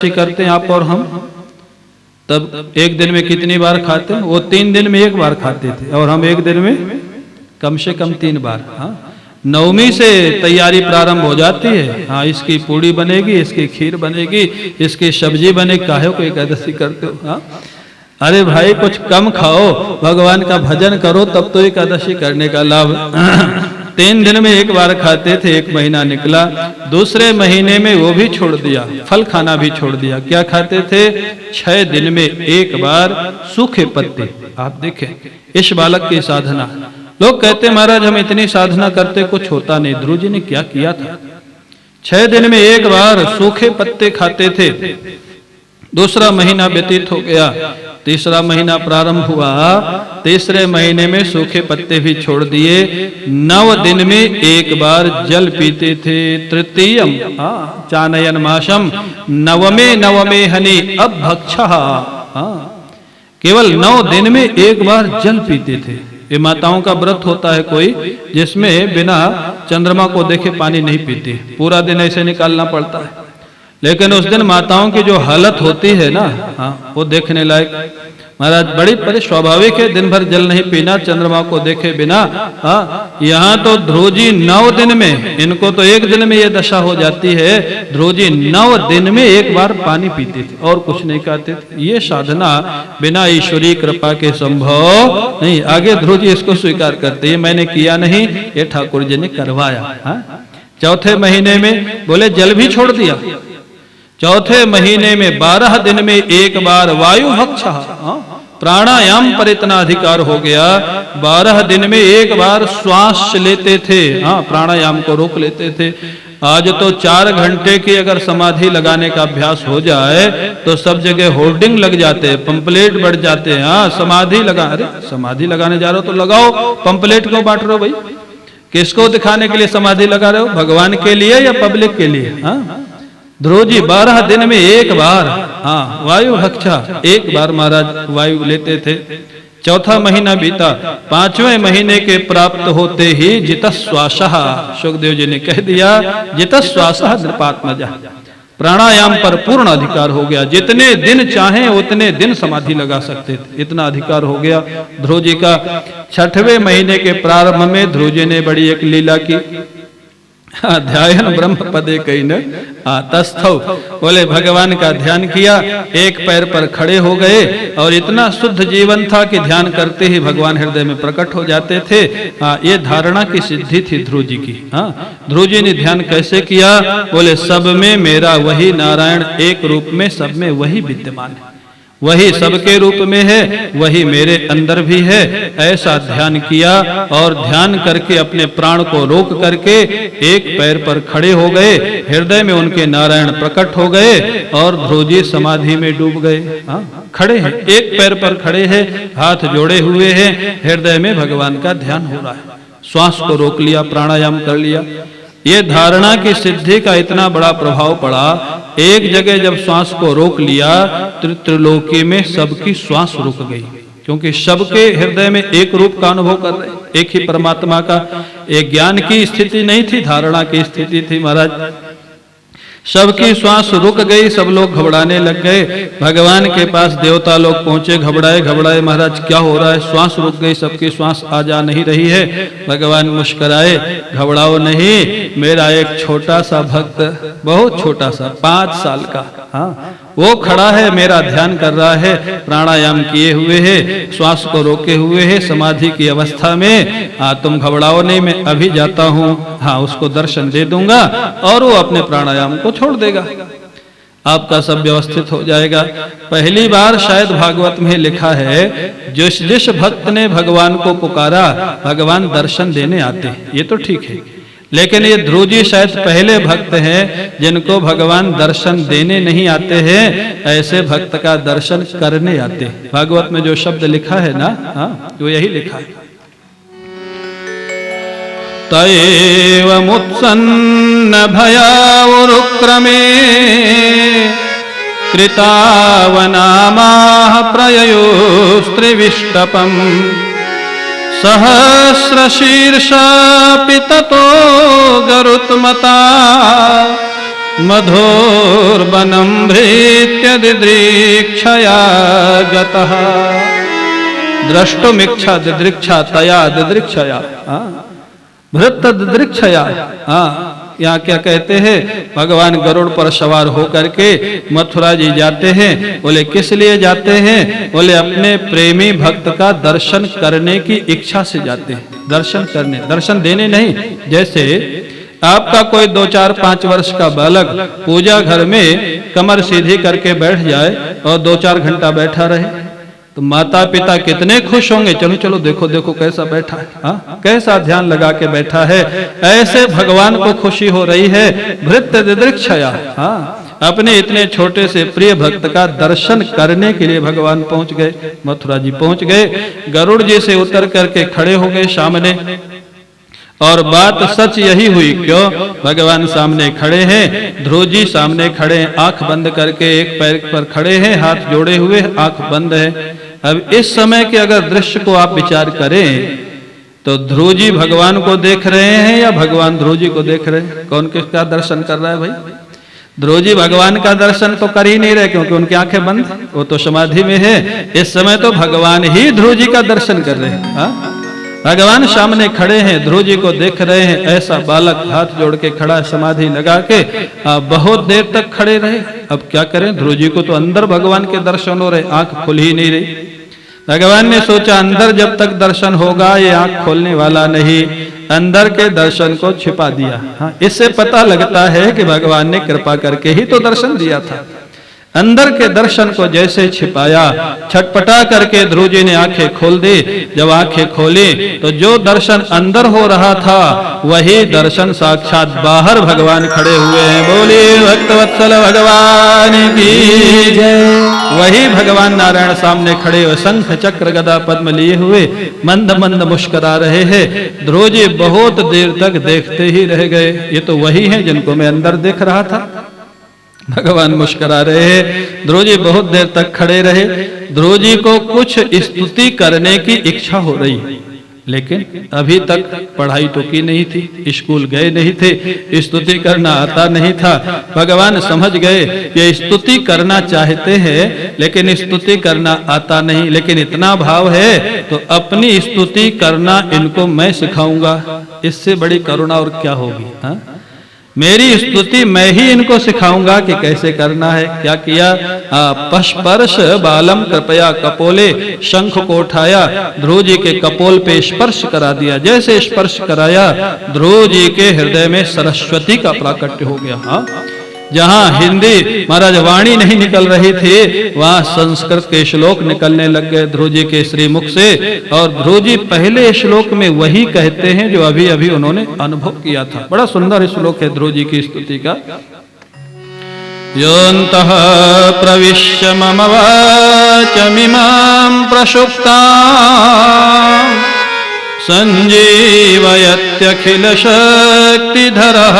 करते हैं आप और हम, तब एक दिन में कितनी बार खाते हैं? वो 3 दिन में 1 बार खाते थे और हम एक दिन में कम से कम 3 बार। हाँ, नवमी से तैयारी प्रारंभ हो जाती है। हाँ, इसकी पूड़ी बनेगी, इसकी खीर बनेगी, इसकी सब्जी बनेगी। काहे को एकादशी करते हो? हाँ, अरे भाई कुछ कम खाओ, भगवान का भजन करो, तब तो एकादशी करने का लाभ। 3 दिन में 1 बार खाते थे, 1 महीना निकला, दूसरे महीने में वो भी छोड़ दिया, फल खाना भी छोड़ दिया। क्या खाते थे? 6 दिन में 1 बार सूखे पत्ते। आप देखें इस बालक की साधना। लोग कहते महाराज हम इतनी साधना करते कुछ होता नहीं। ध्रुव जी ने क्या किया था? 6 दिन में 1 बार सूखे पत्ते खाते थे। दूसरा महीना व्यतीत हो गया, तीसरा महीना प्रारंभ हुआ, तीसरे महीने में सूखे पत्ते भी छोड़ दिए। 9 दिन में 1 बार जल पीते थे। तृतीयम चानयन मासम नवमे हनि अभक्षः। केवल 9 दिन में 1 बार जल पीते थे। ये माताओं का व्रत होता है कोई, जिसमें बिना चंद्रमा को देखे पानी नहीं पीती, पूरा दिन ऐसे निकालना पड़ता है। लेकिन उस दिन माताओं की जो हालत होती है ना, हाँ, वो देखने लायक। महाराज बड़ी स्वाभाविक है दिन भर जल नहीं पीना, चंद्रमा को देखे बिना। हाँ, यहाँ तो ध्रुव जी 9 दिन में, इनको तो 1 दिन में ये दशा हो जाती है। ध्रुव जी 9 दिन में 1 बार पानी पीते थे और कुछ नहीं खाते थे। ये साधना बिना ईश्वरीय कृपा के संभव नहीं। आगे ध्रुव जी इसको स्वीकार करते, ये मैंने किया नहीं, ये ठाकुर जी ने करवाया। हाँ? चौथे महीने में बोले जल भी छोड़ दिया। चौथे महीने में 12 दिन में 1 बार वायु भक्षः, प्राणायाम पर इतना अधिकार हो गया। 12 दिन में 1 बार श्वास लेते थे। हाँ, प्राणायाम को रोक लेते थे। आज तो 4 घंटे की अगर समाधि लगाने का अभ्यास हो जाए तो सब जगह होर्डिंग लग जाते हैं, पंपलेट बढ़ जाते हैं। हाँ, समाधि लगा, अरे समाधि लगाने जा रहे हो तो लगाओ, पंपलेट क्यों बांट रहे हो भाई? किसको दिखाने के लिए समाधि लगा रहे हो? भगवान के लिए या पब्लिक के लिए? हाँ, ध्रुव जी 12 दिन में 1 बार, हाँ, वायु भक्षा 1 बार महाराज वायु लेते थे। चौथा महीना बीता, 5वें महीने के प्राप्त होते ही जितश्वासः, सुखदेव जी ने कह दिया जितश्वासः नृपात्मजः, प्राणायाम पर पूर्ण अधिकार हो गया। जितने दिन चाहें उतने दिन समाधि लगा सकते थे, इतना अधिकार हो गया ध्रुव जी का। 6वें महीने के प्रारंभ में ध्रुव जी ने बड़ी एक लीला की। ध्यान ब्रह्म पदे कहीं न तस्थौ, बोले भगवान का ध्यान किया, 1 पैर पर खड़े हो गए और इतना शुद्ध जीवन था कि ध्यान करते ही भगवान हृदय में प्रकट हो जाते थे। ये धारणा की सिद्धि थी ध्रुव जी की। हाँ, ध्रुव जी ने ध्यान कैसे किया? बोले सब में मेरा वही नारायण, एक रूप में सब में वही विद्यमान है, वही सबके रूप में है, वही मेरे अंदर भी है। ऐसा ध्यान किया और ध्यान करके अपने प्राण को रोक करके 1 पैर पर खड़े हो गए। हृदय में उनके नारायण प्रकट हो गए और ध्रुव जी समाधि में डूब गए। हाँ, खड़े हैं, 1 पैर पर खड़े हैं, हाथ जोड़े हुए हैं, हृदय में भगवान का ध्यान हो रहा है। श्वास को रोक लिया, प्राणायाम कर लिया। ये धारणा की सिद्धि का इतना बड़ा प्रभाव पड़ा। एक जगह जब श्वास को रोक लिया, त्रिलोकी में सबकी श्वास रुक गई, क्योंकि सबके हृदय में एक रूप का अनुभव कर रहे, एक ही परमात्मा का। एक ज्ञान की स्थिति नहीं थी, धारणा की स्थिति थी महाराज। सबकी श्वास रुक गई, सब लोग घबराने लग गए। भगवान के पास देवता लोग पहुंचे, घबराए महाराज क्या हो रहा है? श्वास रुक गई, सबकी श्वास आ जा नहीं रही है। भगवान मुस्कुराए, घबराओ नहीं, मेरा एक छोटा सा भक्त, बहुत छोटा सा, 5 साल का, हाँ, वो खड़ा है, मेरा ध्यान कर रहा है, प्राणायाम किए हुए है, श्वास को रोके हुए है, समाधि की अवस्था में। तुम घबराओ नहीं, मैं अभी जाता हूँ, हाँ, उसको दर्शन दे दूंगा और वो अपने प्राणायाम को छोड़ देगा, आपका सब व्यवस्थित हो जाएगा। पहली बार शायद भागवत में लिखा है, जिस भक्त ने भगवान को पुकारा भगवान दर्शन देने आते। ये तो ठीक है, लेकिन ये ध्रुव जी शायद पहले भक्त हैं जिनको भगवान दर्शन देने नहीं आते हैं, ऐसे भक्त का दर्शन करने आते। भागवत में जो शब्द लिखा है ना, हाँ, वो यही लिखा है। तएव मुत्सन्न भयावरुक्रमे कृतावनामाः प्रययोस्त्रिविष्टपम् सहस्रशीर्षापि ततो गरुत्मता मधुर्वनं भृत्य दिदृक्षया गतः। द्रष्टुमिच्छा दिदृक्षा तया दिदृक्षया, भृत्त दिदृक्षया। यहाँ क्या कहते हैं, भगवान गरुड़ पर सवार होकर के मथुरा जी जाते हैं। बोले किस लिए जाते हैं? बोले अपने प्रेमी भक्त का दर्शन करने की इच्छा से जाते हैं। दर्शन करने, दर्शन देने नहीं। जैसे आपका कोई 2, 4, 5 वर्ष का बालक पूजा घर में कमर सीधी करके बैठ जाए और 2, 4 घंटा बैठा रहे तो माता पिता कितने खुश होंगे। चलो चलो देखो देखो कैसा बैठा है, कैसा ध्यान लगा के बैठा है। ऐसे भगवान को खुशी हो रही है। भृत्त दिदृक्षया, अपने इतने छोटे से प्रिय भक्त का दर्शन करने के लिए भगवान पहुंच गए, मथुरा जी पहुंच गए। गरुड़ जी से उतर करके खड़े हो गए सामने। और बात सच यही हुई। क्यों? भगवान सामने खड़े हैं, ध्रुव जी सामने खड़े हैं, आंख बंद करके एक पैर पर खड़े हैं, हाथ जोड़े हुए, आंख बंद है। अब इस समय के अगर दृश्य को आप विचार करें तो ध्रुव जी भगवान को देख रहे हैं या भगवान ध्रुव जी को देख रहे हैं? कौन किसका दर्शन कर रहा है भाई? ध्रुव जी भगवान का दर्शन तो कर ही नहीं रहे क्योंकि उनकी आंखें बंद, वो तो समाधि में है। इस समय तो भगवान ही ध्रुव जी का दर्शन कर रहे हैं। भगवान सामने खड़े हैं, ध्रुव जी को देख रहे हैं। ऐसा बालक हाथ जोड़ के खड़ा, समाधि लगा के बहुत देर तक खड़े रहे। अब क्या करें? ध्रुव जी को तो अंदर भगवान के दर्शन हो रहे, आंख खुल ही नहीं रही। भगवान ने सोचा अंदर जब तक दर्शन होगा ये आंख खोलने वाला नहीं, अंदर के दर्शन को छिपा दिया। इससे पता लगता है कि भगवान ने कृपा करके ही तो दर्शन दिया था। अंदर के दर्शन को जैसे छिपाया, छटपटा करके ध्रुव जी ने आंखें खोल दी। जब आंखें खोली तो जो दर्शन अंदर हो रहा था वही दर्शन साक्षात बाहर भगवान खड़े हुए हैं। बोलिए भक्तवत्सल भगवान की जय। वही भगवान नारायण सामने खड़े हुए, शंख चक्र गदा पद्म लिए हुए, मंद मंद मुस्कुरा रहे हैं। ध्रुव जी बहुत देर तक देखते ही रह गए। ये तो वही है जिनको मैं अंदर देख रहा था। भगवान मुस्कुरा रहे हैं। ध्रुव जी बहुत देर तक खड़े रहे। ध्रुव जी को कुछ स्तुति करने की इच्छा हो रही, लेकिन अभी तक पढ़ाई तो की नहीं थी, स्कूल गए नहीं थे, स्तुति करना आता नहीं था। भगवान समझ गए ये स्तुति करना चाहते हैं लेकिन स्तुति करना आता नहीं, लेकिन इतना भाव है तो अपनी स्तुति करना इनको मैं सिखाऊंगा। इससे बड़ी करुणा और क्या होगी? मेरी स्तुति मैं ही इनको सिखाऊंगा कि कैसे करना है। क्या किया? पस्पर्श बालम कृपया कपोले, शंख को उठाया, ध्रुव जी के कपोल पे स्पर्श करा दिया। जैसे स्पर्श कराया ध्रुव जी के हृदय में सरस्वती का प्राकट्य हो गया। जहां हिंदी महाराज वाणी नहीं निकल रही थी वहां संस्कृत के श्लोक निकलने लग गए ध्रुव जी के श्रीमुख से। और ध्रुव जी पहले श्लोक में वही कहते हैं जो अभी अभी उन्होंने अनुभव किया था। बड़ा सुंदर श्लोक है ध्रुव जी की स्तुति का। योऽन्तः प्रविश्य मम वाचमिमां प्रसुप्तां संजीवयत्यखिल शक्तिधरः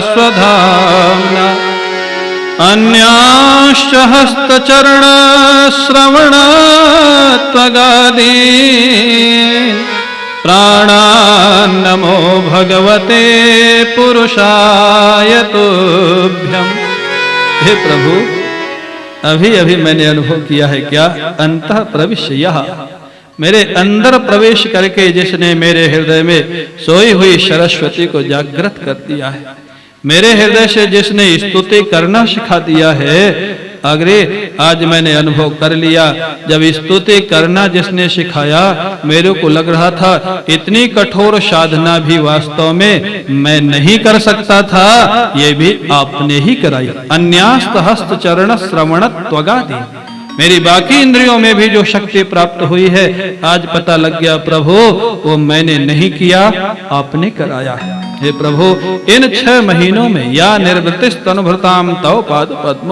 स्वधाम्ना अन्याश्च हस्तचरण श्रवणत्वगादीन् प्राणान् नमो भगवते पुरुषाय तुभ्यम्। हे प्रभु, अभी अभी मैंने अनुभव किया है क्या? अंतः प्रविश्य, यह मेरे अंदर प्रवेश करके जिसने मेरे हृदय में सोई हुई सरस्वती को जागृत कर दिया है, मेरे हृदय से जिसने स्तुति करना सिखा दिया है, अग्रे आज मैंने अनुभव कर लिया। जब स्तुति करना जिसने सिखाया मेरे को लग रहा था इतनी कठोर साधना भी वास्तव में मैं नहीं कर सकता था, ये भी आपने ही कराई। अन्यास्त हस्त चरण श्रवण त्वगादि, मेरी बाकी इंद्रियों में भी जो शक्ति प्राप्त हुई है आज पता लग गया प्रभु वो मैंने नहीं किया, आपने कराया है। हे प्रभु, इन 6 महीनों में या निर्वृतिस्तनुभृताम तव पाद पद्म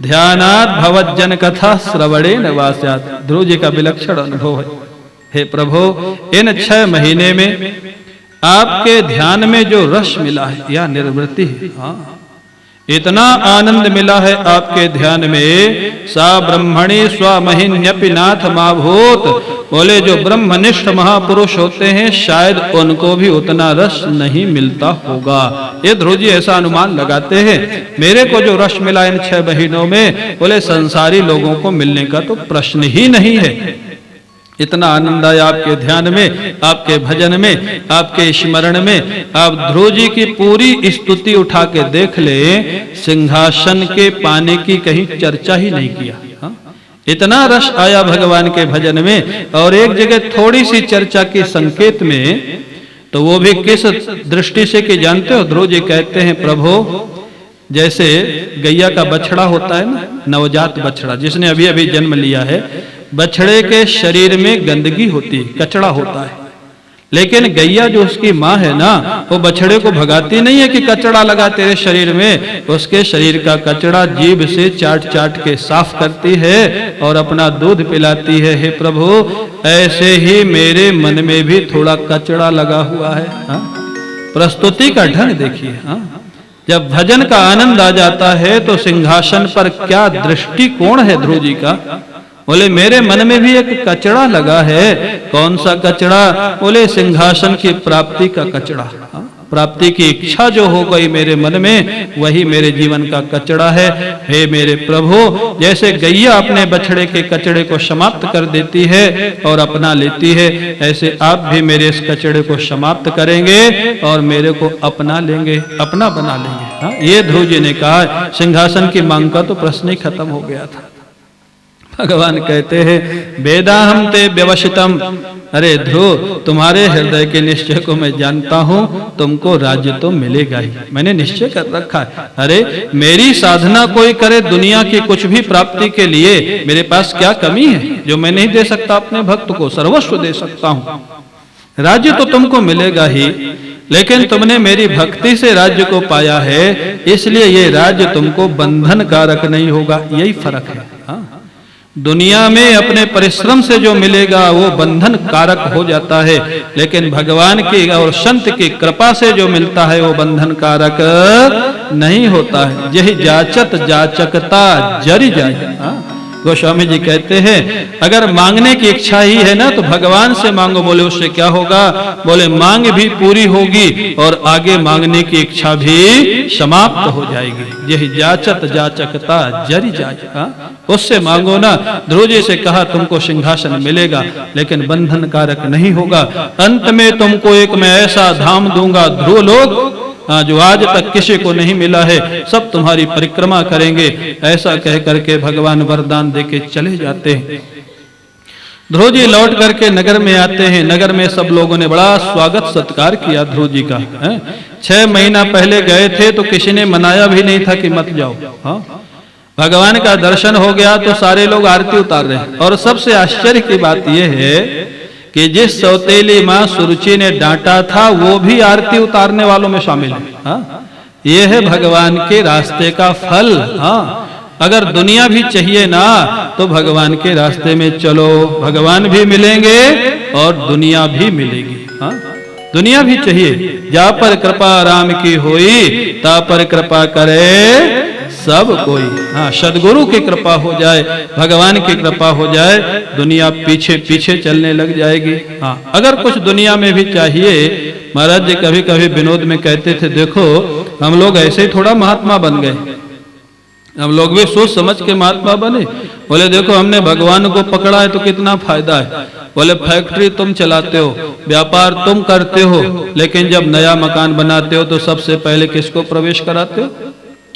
ध्यानात् भवज्जन कथा श्रवणेन वास्यात्। ध्रुव जी का विलक्षण अनुभव है। हे प्रभु, इन 6 महीने में आपके ध्यान में जो रस मिला है या निर्वृत्ति है, इतना आनंद मिला है आपके ध्यान में। सा ब्रह्मणी स्वमहिन्यपि नाथ माभूत बोले जो ब्रह्मनिष्ठ महापुरुष होते हैं शायद उनको भी उतना रस नहीं मिलता होगा। ये ध्रुव जी ऐसा अनुमान लगाते हैं। मेरे को जो रस मिला इन 6 महीनों में, बोले संसारी लोगों को मिलने का तो प्रश्न ही नहीं है। इतना आनंद आया आपके ध्यान में, आपके भजन में, आपके स्मरण में। आप ध्रुव जी की पूरी स्तुति उठा के देख ले, सिंहासन के पाने की कहीं चर्चा ही नहीं किया। हाँ? इतना रस आया भगवान के भजन में। और एक जगह थोड़ी सी चर्चा की संकेत में, तो वो भी किस दृष्टि से कि जानते हो, ध्रुव जी कहते हैं प्रभु जैसे गैया का बछड़ा होता है ना, नवजात बछड़ा जिसने अभी अभी जन्म लिया है, बछड़े के शरीर में गंदगी होती है, कचड़ा होता है। लेकिन गैया जो उसकी माँ है ना, वो बछड़े को भगाती नहीं है कि कचड़ा लगा तेरे शरीर में। उसके शरीर का कचड़ा जीभ से चाट चाट के साफ करती है और अपना दूध पिलाती है। हे प्रभु, ऐसे ही मेरे मन में भी थोड़ा कचड़ा लगा हुआ है। हाँ? प्रस्तुति का ढंग देखिए। हाँ? जब भजन का आनंद आ जाता है तो सिंहासन पर क्या दृष्टिकोण है ध्रुव जी का। बोले मेरे मन में भी एक कचड़ा लगा है। कौन सा कचड़ा? बोले सिंहासन की प्राप्ति का कचड़ा। प्राप्ति की इच्छा जो हो गई मेरे मन में, वही मेरे जीवन का कचड़ा है। हे मेरे प्रभु, जैसे गैया अपने बछड़े के कचड़े को समाप्त कर देती है और अपना लेती है, ऐसे आप भी मेरे इस कचड़े को समाप्त करेंगे और मेरे को अपना लेंगे, अपना बना लेंगे। हाँ? ये ध्रुव जी ने कहा। सिंहासन की मांग का तो प्रश्न ही खत्म हो गया था। भगवान कहते हैं वेदाहम ते व्यवसितम। अरे ध्रुव, तुम्हारे हृदय के निश्चय को मैं जानता हूं, तुमको राज्य तो मिलेगा ही, मैंने निश्चय कर रखा है। अरे मेरी साधना कोई करे दुनिया की कुछ भी प्राप्ति के लिए, मेरे पास क्या कमी है जो मैं नहीं दे सकता अपने भक्त को? सर्वस्व दे सकता हूं। राज्य तो तुमको मिलेगा ही, लेकिन तुमने मेरी भक्ति से राज्य को पाया है, इसलिए ये राज्य तुमको बंधन कारक नहीं होगा। यही फर्क है। हाँ? दुनिया में अपने परिश्रम से जो मिलेगा वो बंधन कारक हो जाता है, लेकिन भगवान की और संत की कृपा से जो मिलता है वो बंधन कारक नहीं होता है। यही जाचत जाचकता जरी जाए। गोस्वामी जी कहते हैं अगर मांगने की इच्छा ही है ना तो भगवान से मांगो। बोले उससे क्या होगा? बोले मांग भी पूरी होगी और आगे मांगने की इच्छा भी समाप्त हो जाएगी। यही जाचत जाचकता जरी जाए। उससे मांगो ना। ध्रुव जी से कहा तुमको सिंहासन मिलेगा, लेकिन बंधन कारक नहीं होगा। अंत में तुमको एक मैं ऐसा धाम दूंगा ध्रुव लोक, जो आज तक किसी को नहीं मिला है। सब तुम्हारी परिक्रमा करेंगे। ऐसा कह करके भगवान वरदान देके चले जाते हैं। ध्रुव जी लौट करके नगर में आते हैं। नगर में सब लोगों ने बड़ा स्वागत सत्कार किया ध्रुव जी का। 6 महीना पहले गए थे तो किसी ने मनाया भी नहीं था कि मत जाओ। हाँ? भगवान का दर्शन हो गया तो सारे लोग आरती उतार रहे हैं। और सबसे आश्चर्य की बात यह है कि जिस सौतेली माँ सुरुचि ने डांटा था वो भी आरती उतारने वालों में शामिल है। हाँ? ये है भगवान के रास्ते का फल। हाँ? अगर दुनिया भी चाहिए ना तो भगवान के रास्ते में चलो, भगवान भी मिलेंगे और दुनिया भी मिलेगी। हाँ? दुनिया भी चाहिए। जा पर कृपा राम की होई, ता पर कृपा करे सब कोई। हाँ, सदगुरु की कृपा हो जाए, भगवान की कृपा हो जाए, दुनिया पीछे पीछे चलने लग जाएगी। हाँ, अगर कुछ दुनिया में भी चाहिए, महाराज जी कभी कभी विनोद में कहते थे देखो हम लोग ऐसे ही थोड़ा महात्मा बन गए, हम लोग भी सोच समझ के महात्मा बने। बोले देखो हमने भगवान को पकड़ा है तो कितना फायदा है। बोले फैक्ट्री तुम चलाते हो, व्यापार तुम करते हो, लेकिन जब नया मकान बनाते हो तो सबसे पहले किसको प्रवेश कराते हो?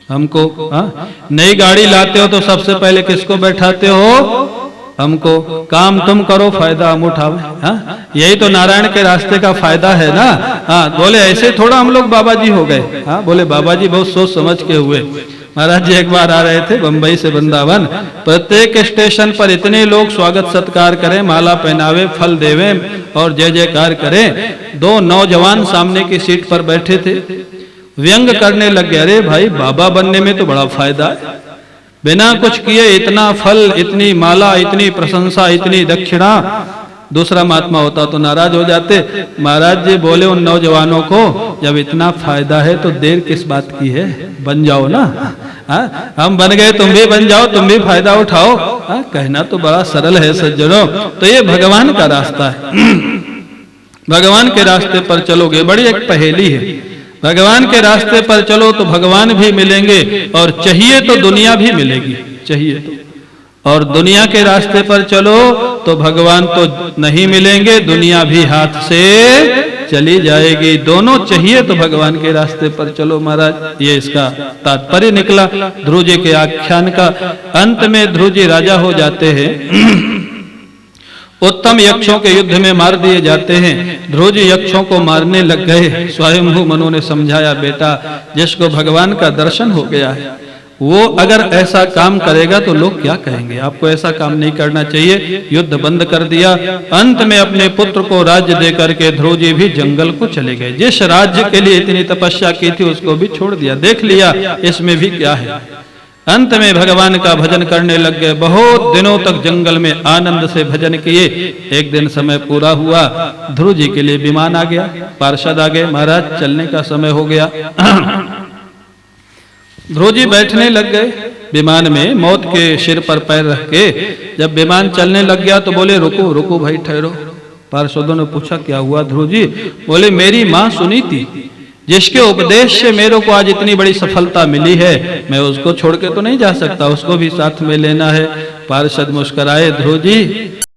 हमको। हाँ? नई गाड़ी लाते हो तो सबसे पहले किसको बैठाते हो? हमको। काम तुम करो, फायदा हम उठाओ। हाँ? यही तो नारायण के रास्ते का फायदा है ना। हाँ? बोले ऐसे थोड़ा हम लोग बाबा जी हो गए। हाँ? बोले बाबा जी बहुत सोच समझ के हुए। महाराज जी एक बार आ रहे थे बंबई से वृंदावन, प्रत्येक स्टेशन पर इतने लोग स्वागत सत्कार करें, माला पहनावे, फल देवे और जय जयकार करें। 2 नौजवान सामने की सीट पर बैठे थे, व्यंग करने लग गए, अरे भाई बाबा बनने में तो बड़ा फायदा है, बिना कुछ किए इतना फल, इतनी माला, इतनी प्रशंसा, इतनी दक्षिणा। दूसरा महात्मा होता तो नाराज हो जाते। महाराज जी बोले उन नौजवानों को जब इतना फायदा है तो देर किस बात की है, बन जाओ ना। हाँ? हम बन गए, तुम भी बन जाओ, तुम भी फायदा उठाओ। कहना तो बड़ा सरल है सज्जनों। तो ये भगवान का रास्ता है। भगवान के रास्ते पर चलोगे, बड़ी एक पहेली है। भगवान के रास्ते पर चलो तो भगवान भी मिलेंगे और चाहिए तो दुनिया भी मिलेगी, चाहिए तो। और दुनिया के रास्ते पर चलो तो भगवान तो नहीं मिलेंगे, दुनिया भी हाथ से चली जाएगी। दोनों चाहिए तो भगवान के रास्ते पर चलो महाराज। ये इसका तात्पर्य निकला ध्रुव जी के आख्यान का। अंत में ध्रुव जी राजा हो जाते हैं, उत्तम यक्षों के युद्ध में मार दिए जाते हैं। ध्रुव जी यक्षों को मारने लग गए। स्वयंभू मनु ने समझाया, बेटा जिसको भगवान का दर्शन हो गया है वो अगर ऐसा काम करेगा तो लोग क्या कहेंगे, आपको ऐसा काम नहीं करना चाहिए। युद्ध बंद कर दिया। अंत में अपने पुत्र को राज्य देकर के ध्रुव जी भी जंगल को चले गए। जिस राज्य के लिए इतनी तपस्या की थी उसको भी छोड़ दिया, देख लिया इसमें भी क्या है। अंत में भगवान का भजन करने लग गए। बहुत दिनों तक जंगल में आनंद से भजन किए। एक दिन समय पूरा हुआ, ध्रुव जी के लिए विमान आ गया। पार्षद आ गए, महाराज चलने का समय हो गया। ध्रुव जी बैठने लग गए विमान में, मौत के सिर पर पैर रख के। जब विमान चलने लग गया तो बोले, रुको रुको भाई ठहरो। पार्षदों ने पूछा, क्या हुआ ध्रुव जी? बोले, मेरी माँ सुनी थी, जिसके उपदेश से मेरे को आज इतनी बड़ी सफलता मिली है, मैं उसको छोड़ के तो नहीं जा सकता, उसको भी साथ में लेना है। पार्षद मुस्कुराए, ध्रुव जी